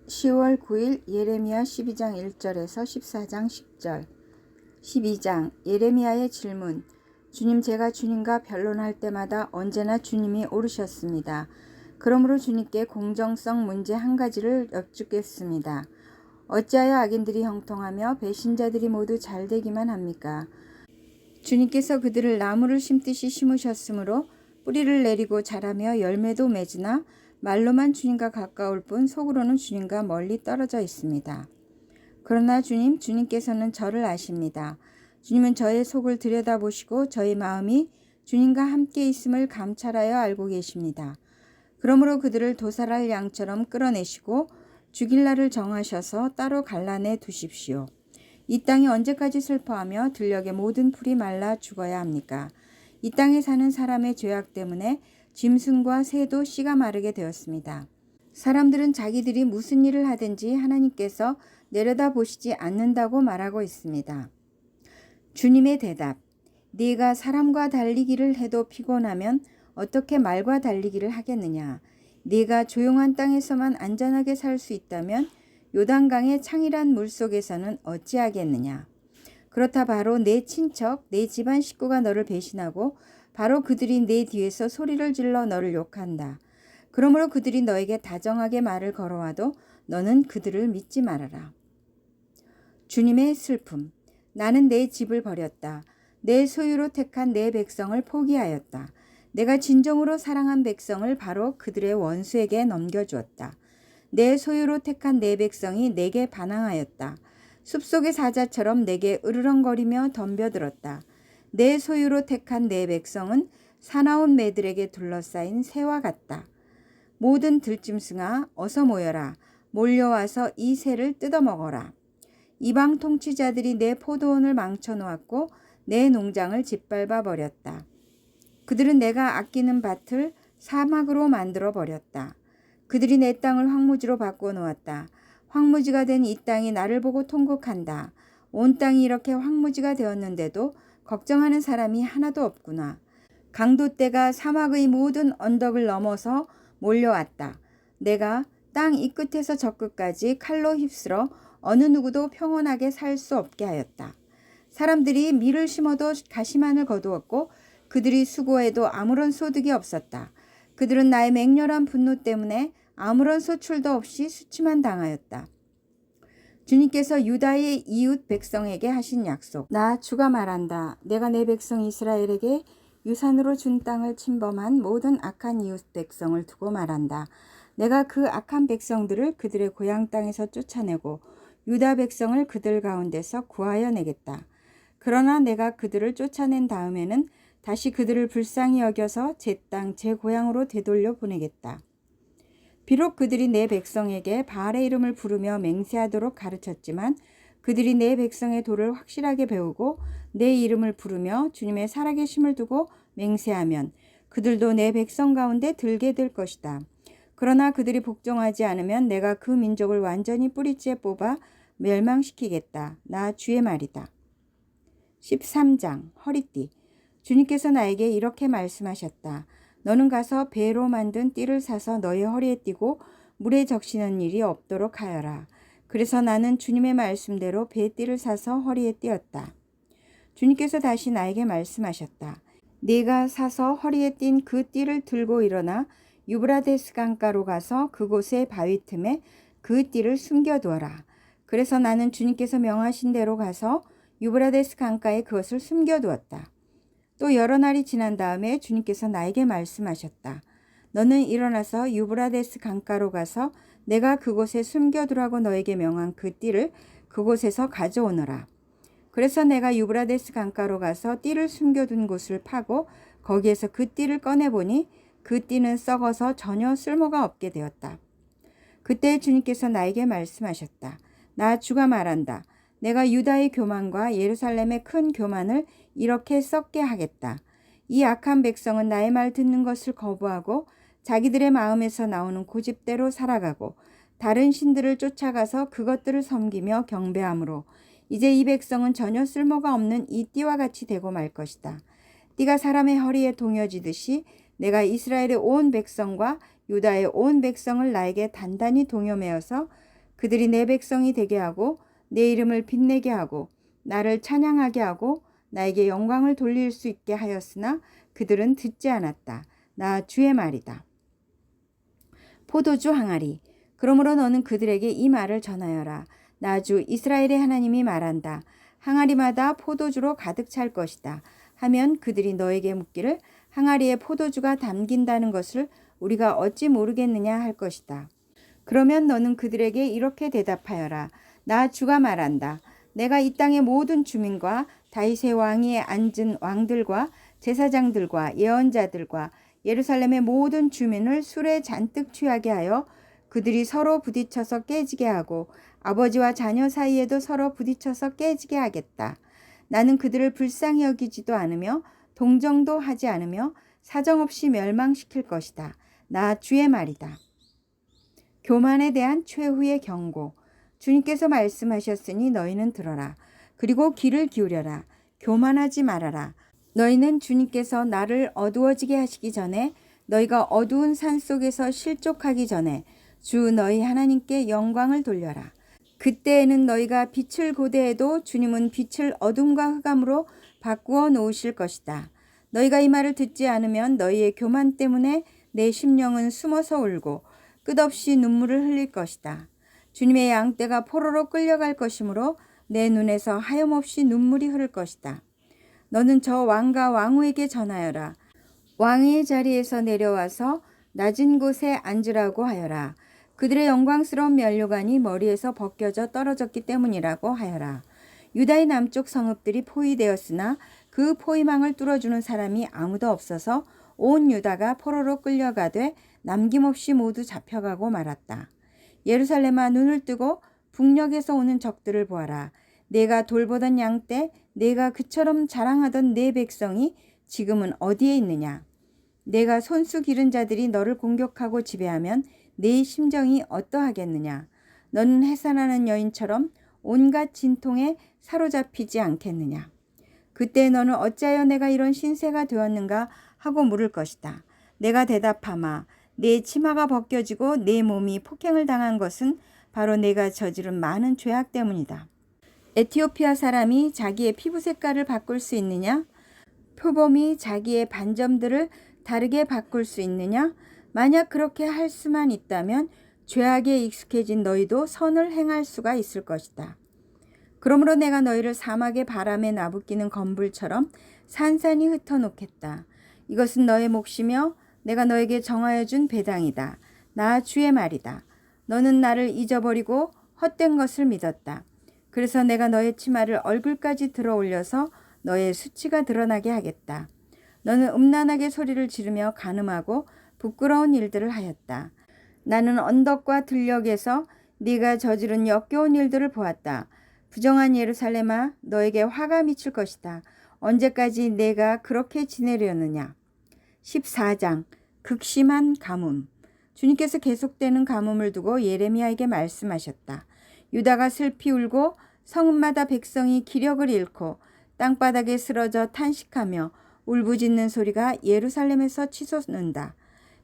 10월 9일 예레미야 12장 1절에서 14장 10절. 12장 예레미야의 질문. 주님, 제가 주님과 변론할 때마다 언제나 주님이 옳으셨습니다. 그러므로 주님께 공정성 문제 한 가지를 여쭙겠습니다. 어찌하여 악인들이 형통하며 배신자들이 모두 잘되기만 합니까? 주님께서 그들을 나무를 심듯이 심으셨으므로 뿌리를 내리고 자라며 열매도 맺으나 말로만 주님과 가까울 뿐 속으로는 주님과 멀리 떨어져 있습니다. 그러나 주님께서는 저를 아십니다. 주님은 저의 속을 들여다보시고 저의 마음이 주님과 함께 있음을 감찰하여 알고 계십니다. 그러므로 그들을 도살할 양처럼 끌어내시고 죽일 날을 정하셔서 따로 갈라내 두십시오. 이 땅이 언제까지 슬퍼하며 들녘의 모든 풀이 말라 죽어야 합니까? 이 땅에 사는 사람의 죄악 때문에 짐승과 새도 씨가 마르게 되었습니다. 사람들은 자기들이 무슨 일을 하든지 하나님께서 내려다보시지 않는다고 말하고 있습니다. 주님의 대답. 네가 사람과 달리기를 해도 피곤하면 어떻게 말과 달리기를 하겠느냐? 네가 조용한 땅에서만 안전하게 살 수 있다면 요단강의 창이란 물속에서는 어찌하겠느냐? 그렇다 바로 내 친척, 내 집안 식구가 너를 배신하고 바로 그들이 내 뒤에서 소리를 질러 너를 욕한다. 그러므로 그들이 너에게 다정하게 말을 걸어와도 너는 그들을 믿지 말아라. 주님의 슬픔. 나는 내 집을 버렸다. 내 소유로 택한 내 백성을 포기하였다. 내가 진정으로 사랑한 백성을 바로 그들의 원수에게 넘겨주었다. 내 소유로 택한 내 백성이 내게 반항하였다. 숲속의 사자처럼 내게 으르렁거리며 덤벼들었다. 내 소유로 택한 내 백성은 사나운 매들에게 둘러싸인 새와 같다. 모든 들짐승아 어서 모여라. 몰려와서 이 새를 뜯어먹어라. 이방 통치자들이 내 포도원을 망쳐놓았고 내 농장을 짓밟아 버렸다. 그들은 내가 아끼는 밭을 사막으로 만들어 버렸다. 그들이 내 땅을 황무지로 바꿔놓았다. 황무지가 된 이 땅이 나를 보고 통곡한다. 온 땅이 이렇게 황무지가 되었는데도 걱정하는 사람이 하나도 없구나. 강도떼가 사막의 모든 언덕을 넘어서 몰려왔다. 내가 땅 이 끝에서 저 끝까지 칼로 휩쓸어 어느 누구도 평온하게 살 수 없게 하였다. 사람들이 밀을 심어도 가시만을 거두었고 그들이 수고해도 아무런 소득이 없었다. 그들은 나의 맹렬한 분노 때문에 아무런 소출도 없이 수치만 당하였다. 주님께서 유다의 이웃 백성에게 하신 약속. 나 주가 말한다. 내가 내 백성 이스라엘에게 유산으로 준 땅을 침범한 모든 악한 이웃 백성을 두고 말한다. 내가 그 악한 백성들을 그들의 고향 땅에서 쫓아내고 유다 백성을 그들 가운데서 구하여 내겠다. 그러나 내가 그들을 쫓아낸 다음에는 다시 그들을 불쌍히 여겨서 제 땅, 제 고향으로 되돌려 보내겠다. 비록 그들이 내 백성에게 바알의 이름을 부르며 맹세하도록 가르쳤지만 그들이 내 백성의 도를 확실하게 배우고 내 이름을 부르며 주님의 살아계심을 두고 맹세하면 그들도 내 백성 가운데 들게 될 것이다. 그러나 그들이 복종하지 않으면 내가 그 민족을 완전히 뿌리째 뽑아 멸망시키겠다. 나 주의 말이다. 13장 허리띠. 주님께서 나에게 이렇게 말씀하셨다. 너는 가서 배로 만든 띠를 사서 너의 허리에 띠고 물에 적시는 일이 없도록 하여라. 그래서 나는 주님의 말씀대로 배띠를 사서 허리에 띠었다. 주님께서 다시 나에게 말씀하셨다. 네가 사서 허리에 띈 그 띠를 들고 일어나 유브라데스 강가로 가서 그곳의 바위 틈에 그 띠를 숨겨두어라. 그래서 나는 주님께서 명하신 대로 가서 유브라데스 강가에 그것을 숨겨두었다. 또 여러 날이 지난 다음에 주님께서 나에게 말씀하셨다. 너는 일어나서 유브라데스 강가로 가서 내가 그곳에 숨겨두라고 너에게 명한 그 띠를 그곳에서 가져오너라. 그래서 내가 유브라데스 강가로 가서 띠를 숨겨둔 곳을 파고 거기에서 그 띠를 꺼내보니 그 띠는 썩어서 전혀 쓸모가 없게 되었다. 그때 주님께서 나에게 말씀하셨다. 나 주가 말한다. 내가 유다의 교만과 예루살렘의 큰 교만을 이렇게 썩게 하겠다. 이 악한 백성은 나의 말 듣는 것을 거부하고 자기들의 마음에서 나오는 고집대로 살아가고 다른 신들을 쫓아가서 그것들을 섬기며 경배함으로 이제 이 백성은 전혀 쓸모가 없는 이 띠와 같이 되고 말 것이다. 띠가 사람의 허리에 동여지듯이 내가 이스라엘의 온 백성과 유다의 온 백성을 나에게 단단히 동여매어서 그들이 내 백성이 되게 하고 내 이름을 빛내게 하고 나를 찬양하게 하고 나에게 영광을 돌릴 수 있게 하였으나 그들은 듣지 않았다. 나 주의 말이다. 포도주 항아리. 그러므로 너는 그들에게 이 말을 전하여라. 나 주 이스라엘의 하나님이 말한다. 항아리마다 포도주로 가득 찰 것이다. 하면 그들이 너에게 묻기를 항아리에 포도주가 담긴다는 것을 우리가 어찌 모르겠느냐 할 것이다. 그러면 너는 그들에게 이렇게 대답하여라. 나 주가 말한다. 내가 이 땅의 모든 주민과 다윗의 왕위에 앉은 왕들과 제사장들과 예언자들과 예루살렘의 모든 주민을 술에 잔뜩 취하게 하여 그들이 서로 부딪혀서 깨지게 하고 아버지와 자녀 사이에도 서로 부딪혀서 깨지게 하겠다. 나는 그들을 불쌍히 여기지도 않으며 동정도 하지 않으며 사정없이 멸망시킬 것이다. 나 주의 말이다. 교만에 대한 최후의 경고. 주님께서 말씀하셨으니 너희는 들어라. 그리고 귀를 기울여라. 교만하지 말아라. 너희는 주님께서 나를 어두워지게 하시기 전에 너희가 어두운 산 속에서 실족하기 전에 주 너희 하나님께 영광을 돌려라. 그때에는 너희가 빛을 고대해도 주님은 빛을 어둠과 흑암으로 바꾸어 놓으실 것이다. 너희가 이 말을 듣지 않으면 너희의 교만 때문에 내 심령은 숨어서 울고 끝없이 눈물을 흘릴 것이다. 주님의 양떼가 포로로 끌려갈 것이므로 내 눈에서 하염없이 눈물이 흐를 것이다. 너는 저 왕과 왕후에게 전하여라. 왕의 자리에서 내려와서 낮은 곳에 앉으라고 하여라. 그들의 영광스러운 면류관이 머리에서 벗겨져 떨어졌기 때문이라고 하여라. 유다의 남쪽 성읍들이 포위되었으나 그 포위망을 뚫어주는 사람이 아무도 없어서 온 유다가 포로로 끌려가되 남김없이 모두 잡혀가고 말았다. 예루살렘아 눈을 뜨고 북녘에서 오는 적들을 보아라. 내가 돌보던 양떼, 내가 그처럼 자랑하던 내 백성이 지금은 어디에 있느냐? 내가 손수 기른 자들이 너를 공격하고 지배하면 내 심정이 어떠하겠느냐? 너는 해산하는 여인처럼 온갖 진통에 사로잡히지 않겠느냐? 그때 너는 어찌하여 내가 이런 신세가 되었는가 하고 물을 것이다. 내가 대답하마. 내 치마가 벗겨지고 내 몸이 폭행을 당한 것은 바로 내가 저지른 많은 죄악 때문이다. 에티오피아 사람이 자기의 피부 색깔을 바꿀 수 있느냐? 표범이 자기의 반점들을 다르게 바꿀 수 있느냐? 만약 그렇게 할 수만 있다면 죄악에 익숙해진 너희도 선을 행할 수가 있을 것이다. 그러므로 내가 너희를 사막의 바람에 나부끼는 건불처럼 산산이 흩어놓겠다. 이것은 너의 몫이며 내가 너에게 정하여 준 배당이다. 나 주의 말이다. 너는 나를 잊어버리고 헛된 것을 믿었다. 그래서 내가 너의 치마를 얼굴까지 들어 올려서 너의 수치가 드러나게 하겠다. 너는 음란하게 소리를 지르며 간음하고 부끄러운 일들을 하였다. 나는 언덕과 들녘에서 네가 저지른 역겨운 일들을 보았다. 부정한 예루살렘아, 너에게 화가 미칠 것이다. 언제까지 내가 그렇게 지내려느냐. 14장 극심한 가뭄. 주님께서 계속되는 가뭄을 두고 예레미야에게 말씀하셨다. 유다가 슬피 울고 성읍마다 백성이 기력을 잃고 땅바닥에 쓰러져 탄식하며 울부짖는 소리가 예루살렘에서 치솟는다.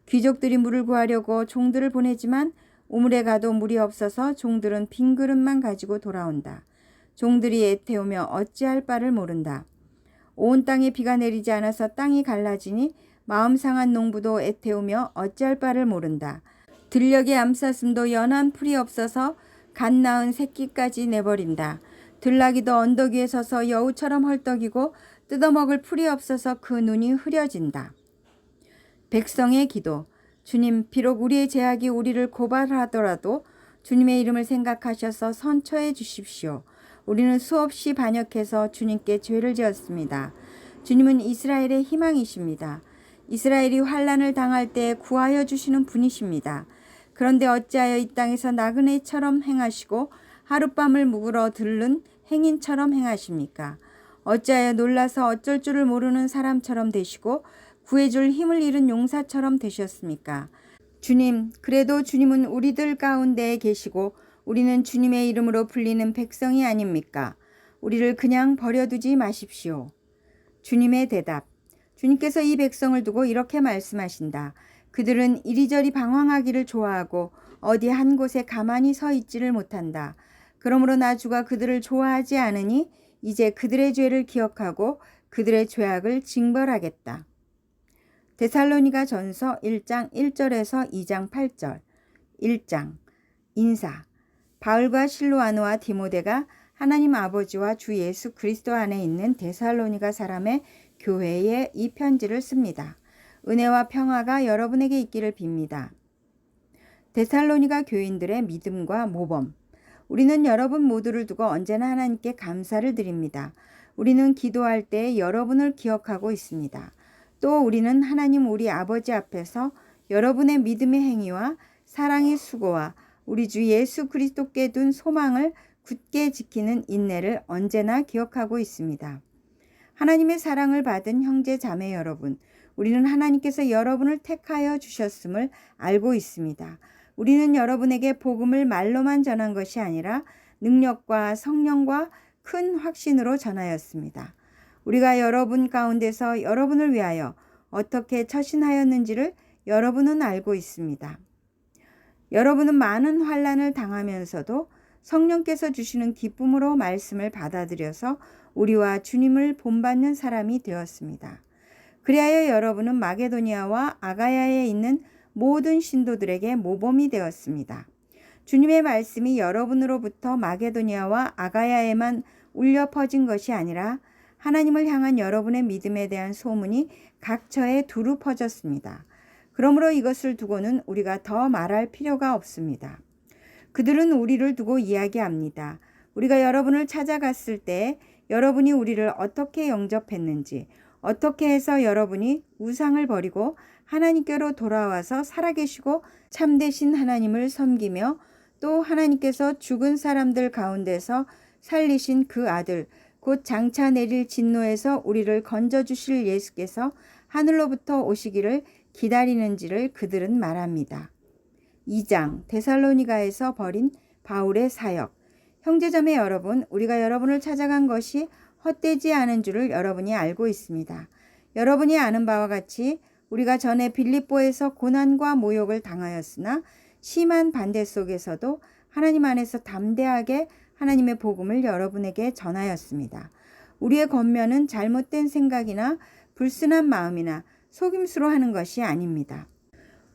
귀족들이 물을 구하려고 종들을 보내지만 우물에 가도 물이 없어서 종들은 빈 그릇만 가지고 돌아온다. 종들이 애태우며 어찌할 바를 모른다. 온 땅에 비가 내리지 않아서 땅이 갈라지니 마음 상한 농부도 애태우며 어찌할 바를 모른다. 들녘의 암사슴도 연한 풀이 없어서 갓 낳은 새끼까지 내버린다. 들나귀도 언덕 위에 서서 여우처럼 헐떡이고 뜯어먹을 풀이 없어서 그 눈이 흐려진다. 백성의 기도. 주님, 비록 우리의 죄악이 우리를 고발하더라도 주님의 이름을 생각하셔서 선처해 주십시오. 우리는 수없이 반역해서 주님께 죄를 지었습니다. 주님은 이스라엘의 희망이십니다. 이스라엘이 환난을 당할 때 구하여 주시는 분이십니다. 그런데 어찌하여 이 땅에서 나그네처럼 행하시고 하룻밤을 묵으러 들른 행인처럼 행하십니까? 어찌하여 놀라서 어쩔 줄을 모르는 사람처럼 되시고 구해줄 힘을 잃은 용사처럼 되셨습니까? 주님, 그래도 주님은 우리들 가운데에 계시고 우리는 주님의 이름으로 불리는 백성이 아닙니까? 우리를 그냥 버려두지 마십시오. 주님의 대답. 주님께서 이 백성을 두고 이렇게 말씀하신다. 그들은 이리저리 방황하기를 좋아하고 어디 한 곳에 가만히 서 있지를 못한다. 그러므로 나 주가 그들을 좋아하지 않으니 이제 그들의 죄를 기억하고 그들의 죄악을 징벌하겠다. 데살로니가 전서 1장 1절에서 2장 8절. 1장 인사. 바울과 실로아노와 디모데가 하나님 아버지와 주 예수 그리스도 안에 있는 데살로니가 사람의 교회에 이 편지를 씁니다. 은혜와 평화가 여러분에게 있기를 빕니다. 데살로니가 교인들의 믿음과 모범. 우리는 여러분 모두를 두고 언제나 하나님께 감사를 드립니다. 우리는 기도할 때 여러분을 기억하고 있습니다. 또 우리는 하나님 우리 아버지 앞에서 여러분의 믿음의 행위와 사랑의 수고와 우리 주 예수 그리스도께 둔 소망을 굳게 지키는 인내를 언제나 기억하고 있습니다. 하나님의 사랑을 받은 형제 자매 여러분, 우리는 하나님께서 여러분을 택하여 주셨음을 알고 있습니다. 우리는 여러분에게 복음을 말로만 전한 것이 아니라 능력과 성령과 큰 확신으로 전하였습니다. 우리가 여러분 가운데서 여러분을 위하여 어떻게 처신하였는지를 여러분은 알고 있습니다. 여러분은 많은 환난을 당하면서도 성령께서 주시는 기쁨으로 말씀을 받아들여서 우리와 주님을 본받는 사람이 되었습니다. 그리하여 여러분은 마게도니아와 아가야에 있는 모든 신도들에게 모범이 되었습니다. 주님의 말씀이 여러분으로부터 마게도니아와 아가야에만 울려 퍼진 것이 아니라 하나님을 향한 여러분의 믿음에 대한 소문이 각처에 두루 퍼졌습니다. 그러므로 이것을 두고는 우리가 더 말할 필요가 없습니다. 그들은 우리를 두고 이야기합니다. 우리가 여러분을 찾아갔을 때 여러분이 우리를 어떻게 영접했는지, 어떻게 해서 여러분이 우상을 버리고 하나님께로 돌아와서 살아계시고 참되신 하나님을 섬기며 또 하나님께서 죽은 사람들 가운데서 살리신 그 아들, 곧 장차 내릴 진노에서 우리를 건져주실 예수께서 하늘로부터 오시기를 기다리는지를 그들은 말합니다. 2장 데살로니가에서 벌인 바울의 사역. 형제자매 여러분, 우리가 여러분을 찾아간 것이 헛되지 않은 줄을 여러분이 알고 있습니다. 여러분이 아는 바와 같이 우리가 전에 빌립보에서 고난과 모욕을 당하였으나 심한 반대 속에서도 하나님 안에서 담대하게 하나님의 복음을 여러분에게 전하였습니다. 우리의 권면은 잘못된 생각이나 불순한 마음이나 속임수로 하는 것이 아닙니다.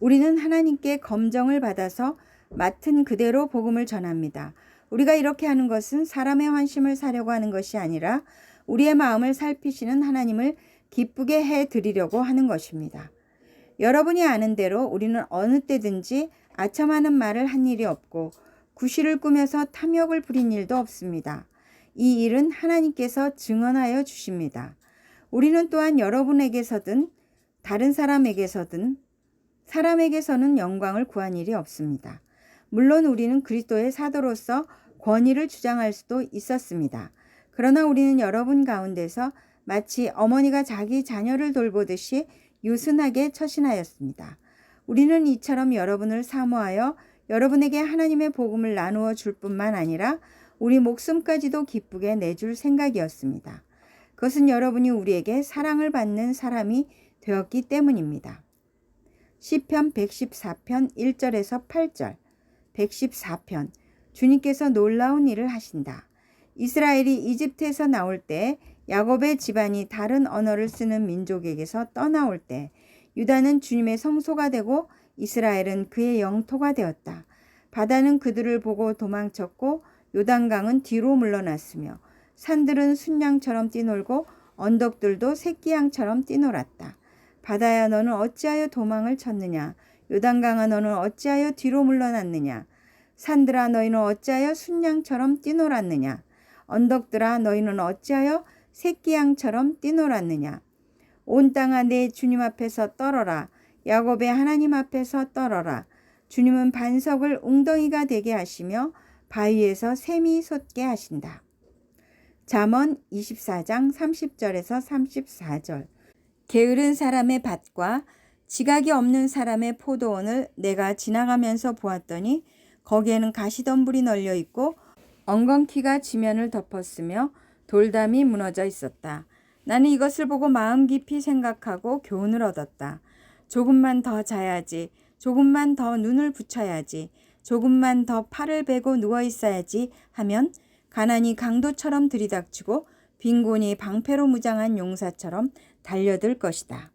우리는 하나님께 검정을 받아서 맡은 그대로 복음을 전합니다. 우리가 이렇게 하는 것은 사람의 환심을 사려고 하는 것이 아니라 우리의 마음을 살피시는 하나님을 기쁘게 해드리려고 하는 것입니다. 여러분이 아는 대로 우리는 어느 때든지 아첨하는 말을 한 일이 없고 구실을 꾸며서 탐욕을 부린 일도 없습니다. 이 일은 하나님께서 증언하여 주십니다. 우리는 또한 여러분에게서든 다른 사람에게서는 영광을 구한 일이 없습니다. 물론 우리는 그리스도의 사도로서 권위를 주장할 수도 있었습니다. 그러나 우리는 여러분 가운데서 마치 어머니가 자기 자녀를 돌보듯이 유순하게 처신하였습니다. 우리는 이처럼 여러분을 사모하여 여러분에게 하나님의 복음을 나누어 줄 뿐만 아니라 우리 목숨까지도 기쁘게 내줄 생각이었습니다. 그것은 여러분이 우리에게 사랑을 받는 사람이 되었기 때문입니다. 시편 114편 1절에서 8절. 114편. 주님께서 놀라운 일을 하신다. 이스라엘이 이집트에서 나올 때, 야곱의 집안이 다른 언어를 쓰는 민족에게서 떠나올 때, 유다는 주님의 성소가 되고 이스라엘은 그의 영토가 되었다. 바다는 그들을 보고 도망쳤고 요단강은 뒤로 물러났으며 산들은 순양처럼 뛰놀고 언덕들도 새끼양처럼 뛰놀았다. 바다야, 너는 어찌하여 도망을 쳤느냐? 요단강아, 너는 어찌하여 뒤로 물러났느냐? 산들아, 너희는 어찌하여 순양처럼 뛰놀았느냐? 언덕들아, 너희는 어찌하여 새끼양처럼 뛰놀았느냐? 온 땅아, 내 주님 앞에서 떨어라. 야곱의 하나님 앞에서 떨어라. 주님은 반석을 웅덩이가 되게 하시며 바위에서 샘이 솟게 하신다. 잠언 24장 30절에서 34절. 게으른 사람의 밭과 지각이 없는 사람의 포도원을 내가 지나가면서 보았더니 거기에는 가시덤불이 널려 있고 엉겅퀴가 지면을 덮었으며 돌담이 무너져 있었다. 나는 이것을 보고 마음 깊이 생각하고 교훈을 얻었다. 조금만 더 자야지. 조금만 더 눈을 붙여야지. 조금만 더 팔을 베고 누워 있어야지 하면 가난이 강도처럼 들이닥치고 빈곤이 방패로 무장한 용사처럼 달려들 것이다.